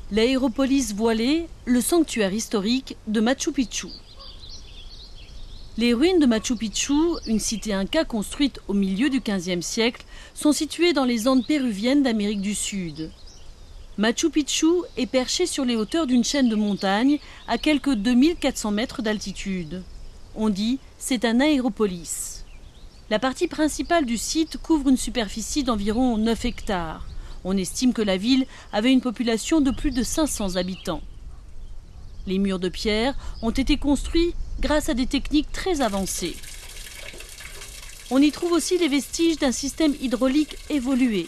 L'aéropolis voilée, le sanctuaire historique de Machu Picchu. Les ruines de Machu Picchu, une cité inca construite au milieu du XVe siècle, sont situées dans les Andes péruviennes d'Amérique du Sud. Machu Picchu est perché sur les hauteurs d'une chaîne de montagnes à quelques 2400 mètres d'altitude. On dit c'est un aéropolis. La partie principale du site couvre une superficie d'environ 9 hectares. On estime que la ville avait une population de plus de 500 habitants. Les murs de pierre ont été construits grâce à des techniques très avancées. On y trouve aussi les vestiges d'un système hydraulique évolué.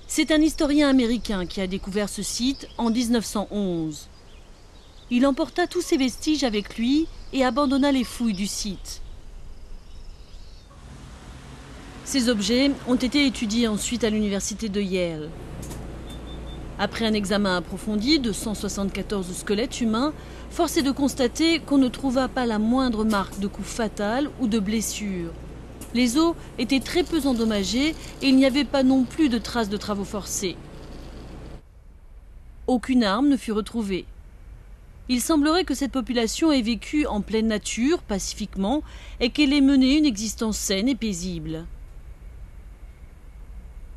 C'est un historien américain qui a découvert ce site en 1911. Il emporta tous ces vestiges avec lui et abandonna les fouilles du site. Ces objets ont été étudiés ensuite à l'université de Yale. Après un examen approfondi de 174 squelettes humains, force est de constater qu'on ne trouva pas la moindre marque de coup fatal ou de blessure. Les os étaient très peu endommagés et il n'y avait pas non plus de traces de travaux forcés. Aucune arme ne fut retrouvée. Il semblerait que cette population ait vécu en pleine nature, pacifiquement, et qu'elle ait mené une existence saine et paisible.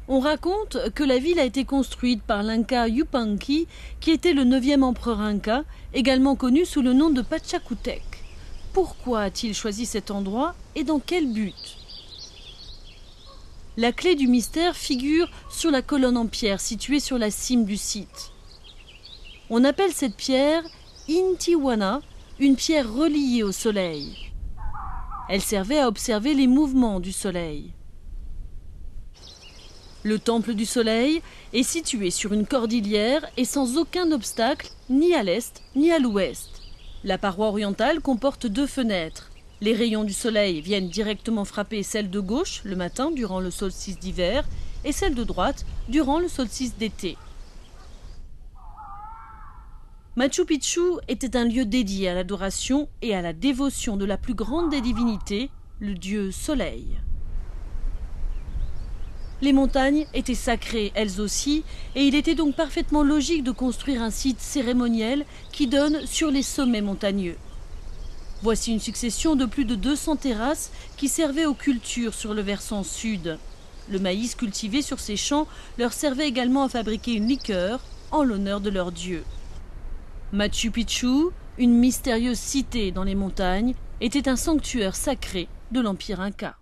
On raconte que la ville a été construite par l'Inca Yupanqui, qui était le 9e empereur Inca, également connu sous le nom de Pachacutec. Pourquoi a-t-il choisi cet endroit et dans quel but? La clé du mystère figure sur la colonne en pierre située sur la cime du site. On appelle cette pierre Intihuana, une pierre reliée au soleil. Elle servait à observer les mouvements du soleil. Le temple du soleil est situé sur une cordillère et sans aucun obstacle, ni à l'est ni à l'ouest. La paroi orientale comporte 2 fenêtres. Les rayons du soleil viennent directement frapper celle de gauche le matin durant le solstice d'hiver et celle de droite durant le solstice d'été. Machu Picchu était un lieu dédié à l'adoration et à la dévotion de la plus grande des divinités, le dieu soleil. Les montagnes étaient sacrées, elles aussi, et il était donc parfaitement logique de construire un site cérémoniel qui donne sur les sommets montagneux. Voici une succession de plus de 200 terrasses qui servaient aux cultures sur le versant sud. Le maïs cultivé sur ces champs leur servait également à fabriquer une liqueur en l'honneur de leur dieu. Machu Picchu, une mystérieuse cité dans les montagnes, était un sanctuaire sacré de l'Empire Inca.